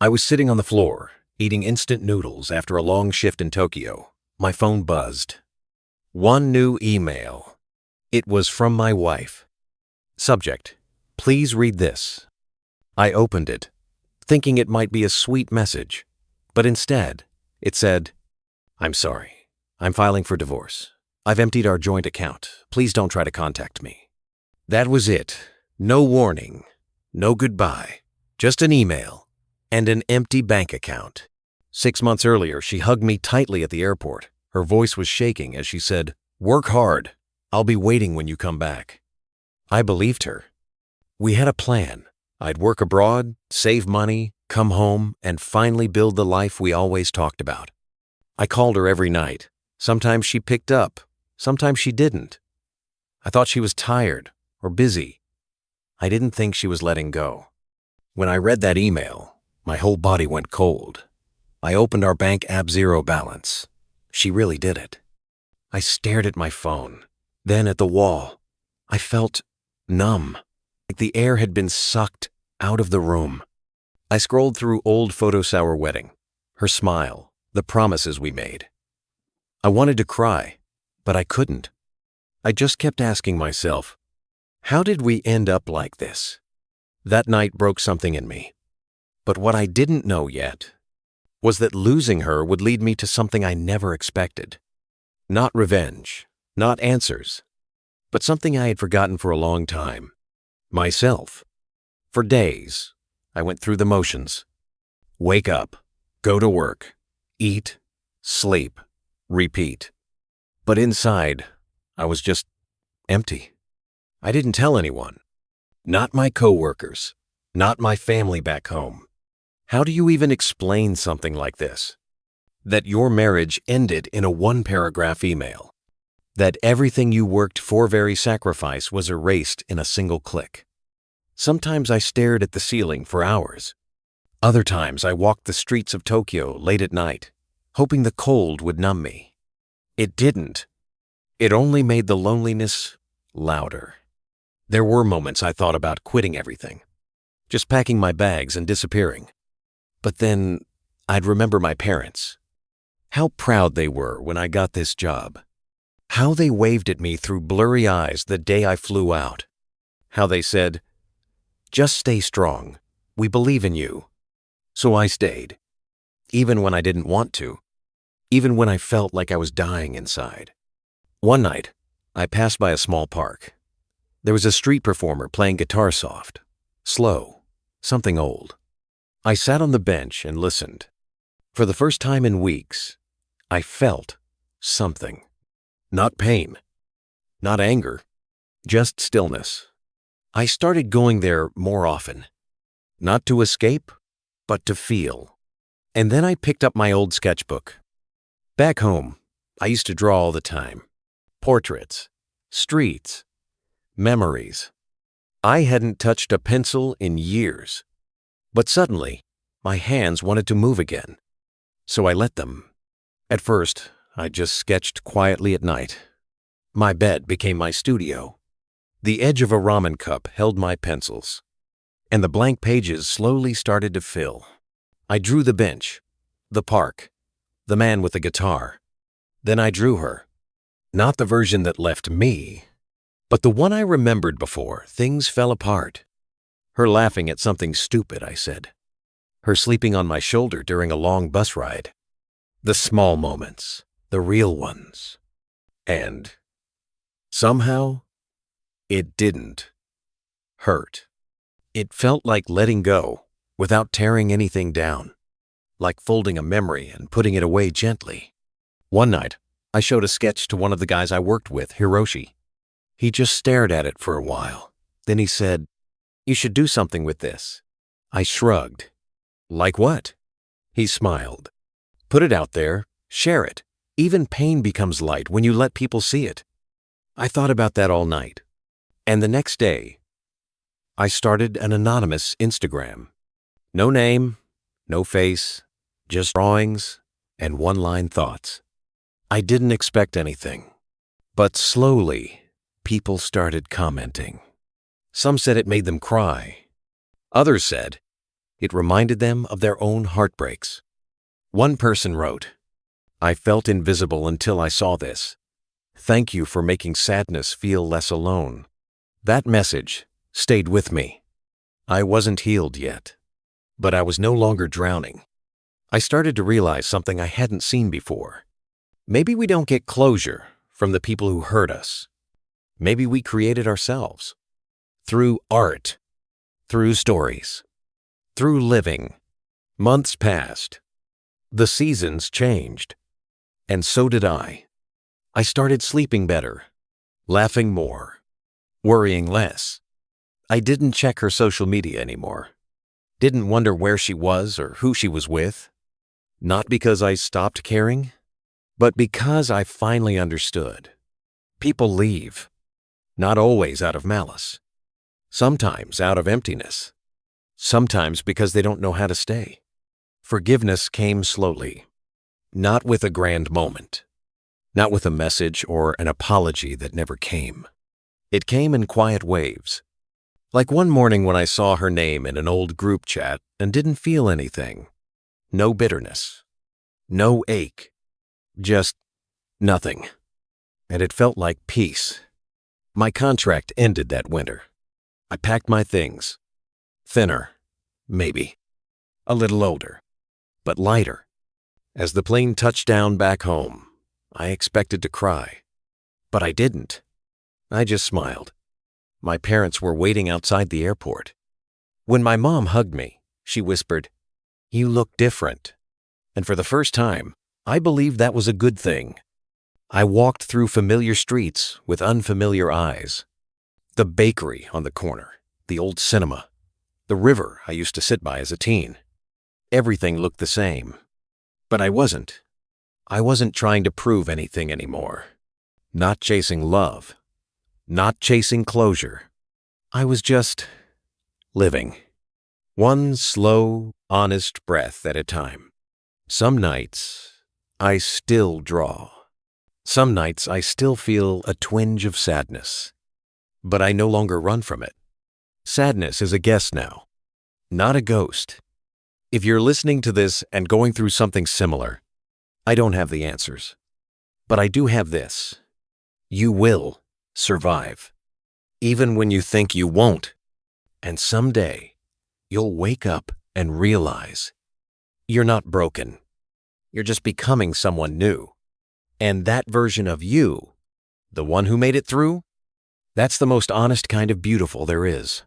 I was sitting on the floor, eating instant noodles after a long shift in Tokyo. My phone buzzed. One new email. It was from my wife. Subject: please read this. I opened it, thinking it might be a sweet message, but instead, it said, "I'm sorry. I'm filing for divorce. I've emptied our joint account. Please don't try to contact me." That was it. No warning, no goodbye, just an email and an empty bank account. 6 months earlier, she hugged me tightly at the airport. Her voice was shaking as she said, "Work hard. I'll be waiting when you come back." I believed her. We had a plan. I'd work abroad, save money, come home, and finally build the life we always talked about. I called her every night. Sometimes she picked up, sometimes she didn't. I thought she was tired or busy. I didn't think she was letting go. When I read that email, my whole body went cold. I opened our bank app Zero Balance. She really did it. I stared at my phone, then at the wall. I felt numb, like the air had been sucked out of the room. I scrolled through old photos of our wedding, her smile, the promises we made. I wanted to cry, but I couldn't. I just kept asking myself, how did we end up like this? That night broke something in me. But what I didn't know yet was that losing her would lead me to something I never expected. Not revenge, not answers, but something I had forgotten for a long time. Myself. For days, I went through the motions. Wake up, go to work, eat, sleep, repeat. But inside, I was just empty. I didn't tell anyone. Not my coworkers, not my family back home. How do you even explain something like this? That your marriage ended in a one-paragraph email. That everything you worked for very sacrifice was erased in a single click. Sometimes I stared at the ceiling for hours. Other times I walked the streets of Tokyo late at night, hoping the cold would numb me. It didn't. It only made the loneliness louder. There were moments I thought about quitting everything, just packing my bags and disappearing. But then I'd remember my parents. How proud they were when I got this job. How they waved at me through blurry eyes the day I flew out. How they said, "Just stay strong. We believe in you." So I stayed, even when I didn't want to, even when I felt like I was dying inside. One night, I passed by a small park. There was a street performer playing guitar soft, slow, something old. I sat on the bench and listened. For the first time in weeks, I felt something. Not pain, not anger, just stillness. I started going there more often, not to escape, but to feel. And then I picked up my old sketchbook. Back home, I used to draw all the time. Portraits, streets, memories. I hadn't touched a pencil in years. But suddenly, my hands wanted to move again. So I let them. At first, I just sketched quietly at night. My bed became my studio. The edge of a ramen cup held my pencils, and the blank pages slowly started to fill. I drew the bench, the park, the man with the guitar. Then I drew her. Not the version that left me, but the one I remembered before things fell apart. Her laughing at something stupid, I said. Her sleeping on my shoulder during a long bus ride. The small moments, the real ones. And somehow, it didn't hurt. It felt like letting go without tearing anything down, like folding a memory and putting it away gently. One night, I showed a sketch to one of the guys I worked with, Hiroshi. He just stared at it for a while. Then he said, "You should do something with this." I shrugged. "Like what?" He smiled. "Put it out there, share it. Even pain becomes light when you let people see it." I thought about that all night. And the next day, I started an anonymous Instagram. No name, no face, just drawings and one-line thoughts. I didn't expect anything. But slowly, people started commenting. Some said it made them cry. Others said, It reminded them of their own heartbreaks. One person wrote, "I felt invisible until I saw this. Thank you for making sadness feel less alone." That message stayed with me. I wasn't healed yet, but I was no longer drowning. I started to realize something I hadn't seen before. Maybe we don't get closure from the people who hurt us. Maybe we create it ourselves. Through art, through stories, through living. Months passed. The seasons changed. And so did I. I started sleeping better, laughing more, worrying less. I didn't check her social media anymore. Didn't wonder where she was or who she was with. Not because I stopped caring, but because I finally understood. People leave, not always out of malice. Sometimes out of emptiness. Sometimes because they don't know how to stay. Forgiveness came slowly, not with a grand moment, not with a message or an apology that never came. It came in quiet waves. Like one morning when I saw her name in an old group chat and didn't feel anything. No bitterness. No ache. Just nothing. And it felt like peace. My contract ended that winter. I packed my things. Thinner, maybe. A little older, but lighter. As the plane touched down back home, I expected to cry. But I didn't. I just smiled. My parents were waiting outside the airport. When my mom hugged me, she whispered, "You look different." And for the first time, I believed that was a good thing. I walked through familiar streets with unfamiliar eyes. The bakery on the corner, the old cinema, the river I used to sit by as a teen. Everything looked the same. But I wasn't. I wasn't trying to prove anything anymore. Not chasing love. Not chasing closure. I was just living. One slow, honest breath at a time. Some nights, I still draw. Some nights, I still feel a twinge of sadness. But I no longer run from it. Sadness is a guest now, not a ghost. If you're listening to this and going through something similar, I don't have the answers. But I do have this. You will survive. Even when you think you won't. And someday, you'll wake up and realize you're not broken. You're just becoming someone new. And that version of you, the one who made it through, that's the most honest kind of beautiful there is.